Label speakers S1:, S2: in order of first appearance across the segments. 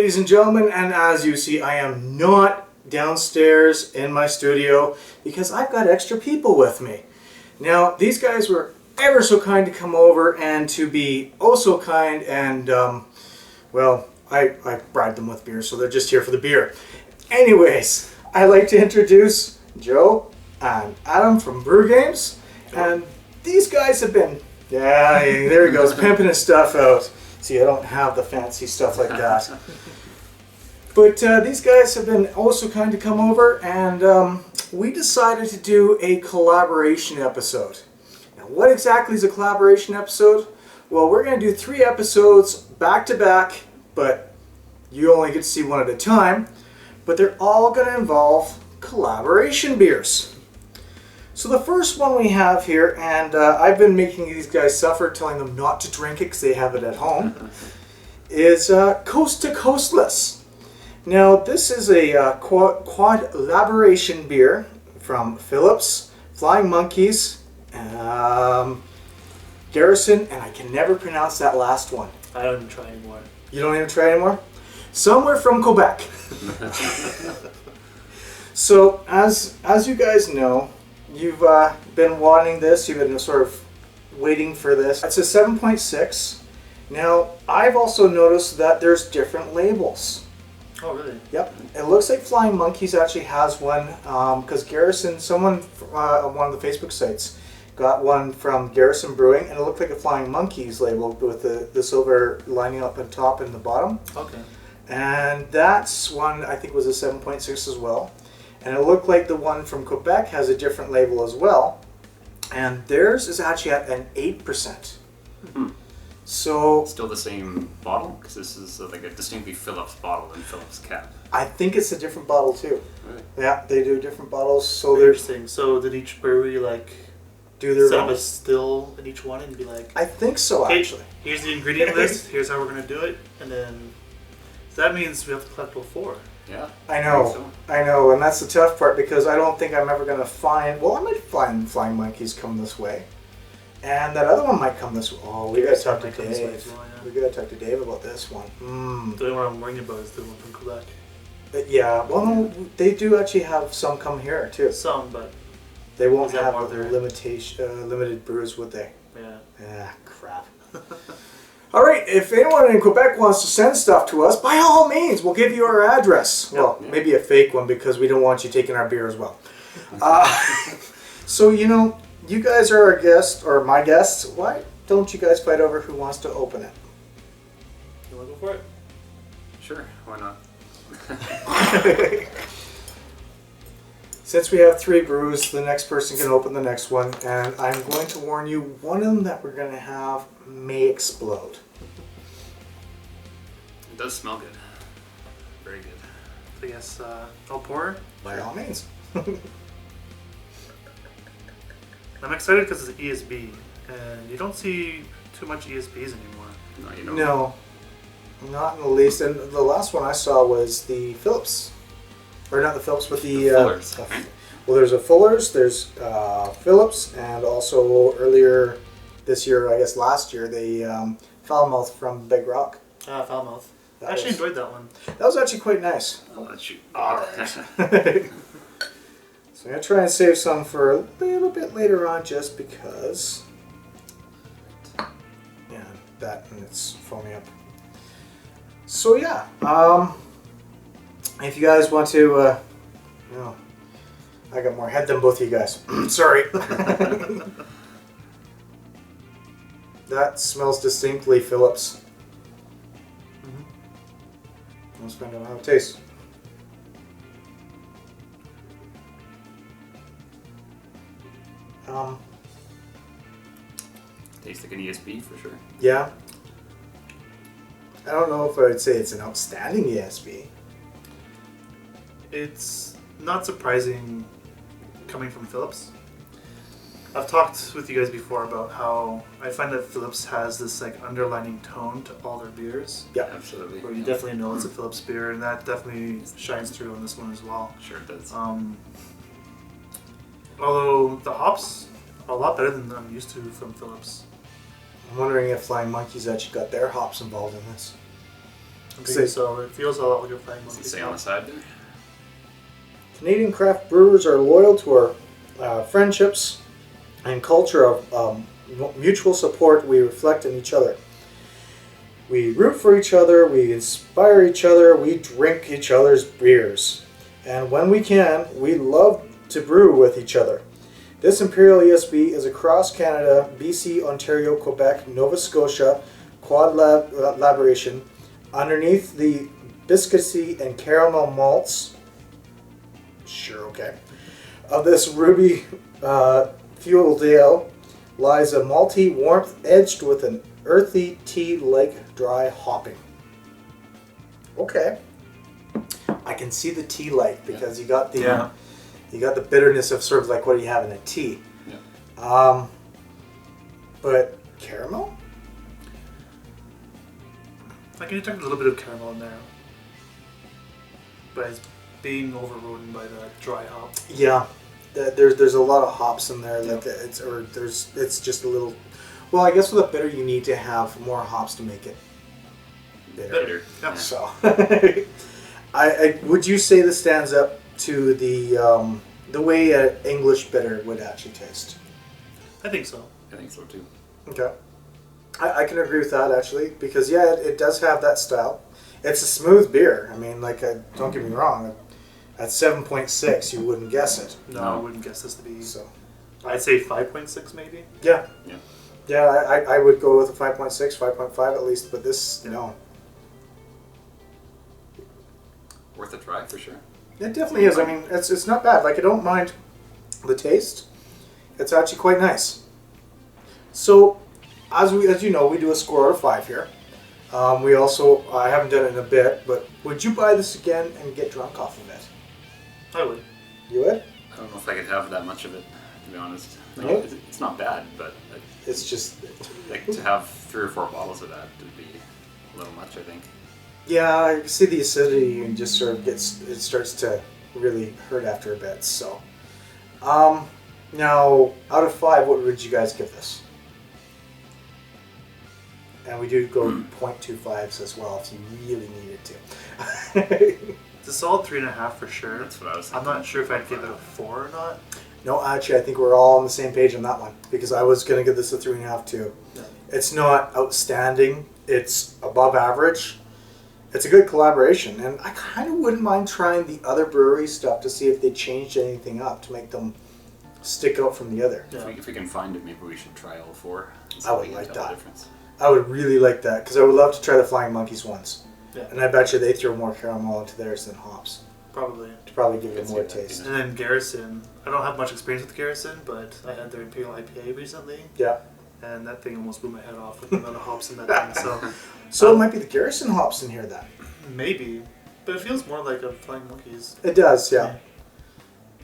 S1: ladies and gentlemen, and as you see, I am not downstairs in my studio because I've got extra people with me. Now, these guys were ever so kind to come over and to be oh so kind, and well, I bribed them with beer, so they're just here for the beer. Anyways, I'd like to introduce Joe and Adam from Brew Games, and these guys have been, yeah, there he goes, pimping his stuff out. See, I don't have the fancy stuff like that. But these guys have been also kind to come over, and we decided to do a collaboration episode. Now, what exactly is a collaboration episode? Well, we're going to do 3 episodes back to back, but you only get to see one at a time. But they're all going to involve collaboration beers. So the first one we have here, and I've been making these guys suffer, telling them not to drink it because they have it at home, is Coastless. Now this is a Quadlaberation beer from Phillips, Flying Monkeys, Garrison, and I can never pronounce that last one.
S2: I don't even try anymore.
S1: You don't even try anymore? Somewhere from Quebec. So as you guys know, you've been wanting this, you've been sort of waiting for this. It's a 7.6. Now, I've also noticed that there's different labels.
S2: Oh, really?
S1: Yep. It looks like Flying Monkeys actually has one, because Garrison, someone on one of the Facebook sites got one from Garrison Brewing, and it looked like a Flying Monkeys label with the silver lining up on top and the bottom.
S2: Okay.
S1: And that's one, I think, was a 7.6 as well. And it looked like the one from Quebec has a different label as well. And theirs is actually at an 8%.
S3: Mm-hmm.
S1: So
S3: still the same bottle? Because this is like a distinctly Phillips bottle and Phillips cap.
S1: I think it's a different bottle too.
S3: Really?
S1: Yeah, they do different bottles. So
S2: Interesting. So did each brewery
S1: do their
S2: set
S1: own?
S2: up a still in each one and be like,
S1: I think so,
S2: hey,
S1: actually.
S2: here's the ingredient list, here's how we're going to do it, and then so that means we have to collect all 4.
S3: Yeah.
S1: I know,
S3: think so.
S1: I know, and that's the tough part because I don't think I'm ever going to find, well, I might find Flying Monkeys come this way. And that other one might come this way. Oh, we got to talk to
S2: Might come this way
S1: Dave.
S2: as well, yeah.
S1: We got to talk to Dave about this one.
S2: The only one I'm worrying about is the one from Quebec.
S1: But yeah, well, no, they do actually have some come here too.
S2: Some, but
S1: They won't
S2: Is that
S1: have
S2: more
S1: the
S2: there?
S1: limited brews, would they?
S2: yeah.
S1: Ah, crap. All right, if anyone in Quebec wants to send stuff to us, by all means, we'll give you our address. Well,
S3: Yeah.
S1: maybe a fake one because we don't want you taking our beer as well. So, you know, you guys are our guests, or my guests. Why don't you guys fight over who wants to open it?
S2: You want to go for it?
S3: Sure, why not?
S1: Since we have 3 brews, the next person can open the next one. And I'm going to warn you, one of them that we're going to have may explode.
S3: It does smell good. Very good.
S2: I guess I'll pour.
S1: By all means.
S2: I'm excited because it's ESB, and you don't see too much ESBs anymore.
S3: No, you know.
S1: No, not in the least. And the last one I saw was the Phillips. Or not the Phillips, but the
S3: Fullers, right?
S1: Well, there's a Fuller's, there's Phillips, and also earlier this year, I guess last year, the Foulmouth from Big Rock.
S2: Foulmouth.
S1: That
S2: I actually
S1: was-
S2: enjoyed that one.
S1: That was actually quite nice.
S3: I'll let you.
S1: All right. So I'm going to try and save some for a little bit later on just because. Yeah, that and it's foaming up. So yeah, if you guys want to, no, I got more head than both of you guys. Sorry. That smells distinctly Phillips. Let's find out how it tastes.
S3: Tastes like an ESB for sure.
S1: Yeah. I don't know if I would say it's an outstanding ESB.
S2: It's not surprising coming from Phillips. I've talked with you guys before about how I find that Phillips has this underlining tone to all their beers,
S1: Yeah.
S3: Absolutely.
S2: where you definitely know it's a Phillips beer, and that definitely shines through on this one as well.
S3: Sure it does.
S2: Although the hops are a lot better than I'm used to from Phillips.
S1: I'm wondering if Flying Monkeys actually got their hops involved in this.
S2: Okay, so it feels a lot like a Flying
S3: Does
S2: Monkey.
S3: it say on the side there?
S1: Canadian craft brewers are loyal to our friendships and culture of mutual support we reflect in each other. We root for each other, we inspire each other, we drink each other's beers. And when we can, we love to brew with each other. This Imperial ESB is across Canada, BC, Ontario, Quebec, Nova Scotia, Quadlaberation, underneath the biscuity and caramel malts. Sure, okay. Of this ruby fueled ale lies a malty warmth edged with an earthy tea-like dry hopping. Okay. I can see the tea-like because you got the you got the bitterness of sort of like what do you have in a tea.
S3: Yeah.
S1: But caramel?
S2: I can detect a little bit of caramel in there, but it's being overrun by the dry hop.
S1: Yeah. There's a lot of hops in there. Like it's just a little. Well, I guess with a bitter, you need to have more hops to make it bitter.
S2: Yeah.
S1: So, I would you say this stands up to the way an English bitter would actually taste?
S2: I think so.
S3: I think so too.
S1: Okay, I can agree with that actually because yeah, it does have that style. It's a smooth beer. I mean, like don't get me wrong, at 7.6 you wouldn't guess it.
S2: No, I wouldn't guess this to be.
S1: So
S2: I'd say 5.6 maybe.
S1: yeah.
S3: Yeah.
S1: Yeah, I would go with a 5.6, 5.5 at least, but this, no.
S3: Worth a try for sure.
S1: It definitely is. I mean, it's not bad. Like, I don't mind the taste. It's actually quite nice. So, as you know, we do a score out of 5 here. We also, I haven't done it in a bit, but would you buy this again and get drunk off of it?
S2: I would.
S1: You would?
S3: I don't know if I could have that much of it, to be honest. Like,
S1: No?
S3: it's not bad, but
S1: It's just...
S3: like to have 3 or 4 bottles of that would be a little much, I think.
S1: Yeah, I see the acidity and just sort of it starts to really hurt after a bit, so. Now, out of 5, what would you guys give this? And we do go 0.25s as well if you really needed to.
S2: It's a solid 3.5 for sure.
S3: That's what I was
S2: I'm
S3: thinking.
S2: not sure if I'd give it a 4 or not.
S1: No, actually, I think we're all on the same page on that one because I was going to give this a 3.5 too.
S2: Yeah.
S1: It's not outstanding. It's above average. It's a good collaboration, and I kind of wouldn't mind trying the other brewery stuff to see if they changed anything up to make them stick out from the other.
S2: Yeah.
S3: If we can find it, maybe we should try all 4. and see
S1: I
S3: if
S1: would
S3: we can
S1: like
S3: tell the
S1: that.
S3: difference.
S1: I would really like that because I would love to try the Flying Monkeys ones.
S2: Yeah.
S1: And I bet you they throw more caramel into theirs than hops
S2: Probably.
S1: to probably give
S3: I
S1: it
S3: can
S1: more
S3: see that,
S1: taste.
S3: yeah.
S2: And then Garrison. I don't have much experience with Garrison, but I had their Imperial IPA recently,
S1: Yeah.
S2: and that thing almost blew my head off with the amount of hops in that thing. So
S1: So it might be the Garrison hops in here then.
S2: maybe, but it feels more like a Flying Monkeys.
S1: It does, yeah.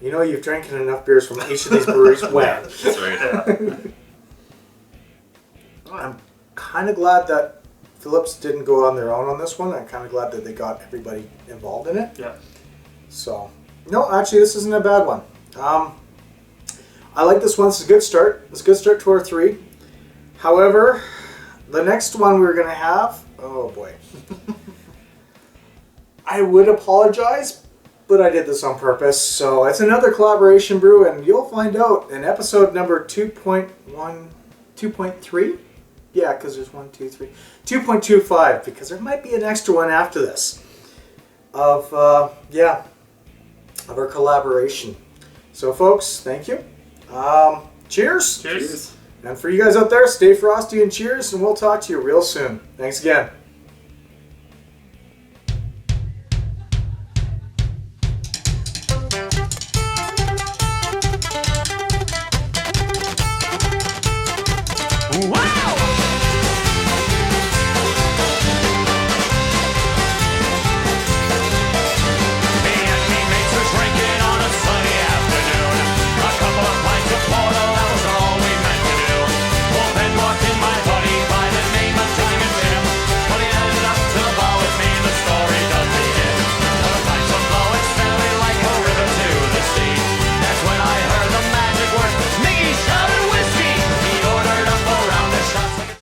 S1: You know you've drank enough beers from each of these breweries when.
S3: That's right.
S1: I'm kind of glad that Phillips didn't go on their own on this one. I'm kind of glad that they got everybody involved in it.
S2: Yeah.
S1: So, no, actually, this isn't a bad one. I like this one. It's a good start. It's a good start to our 3. However, the next one we're going to have, oh boy. I would apologize, but I did this on purpose. So it's another collaboration brew, and you'll find out in episode number 2.1, 2.3. Yeah, because there's 1, 2, 3. 2.25, because there might be an extra one after this. Of our collaboration. So, folks, thank you. Cheers.
S2: Cheers.
S1: And for you guys out there, stay frosty and cheers, and we'll talk to you real soon. Thanks again.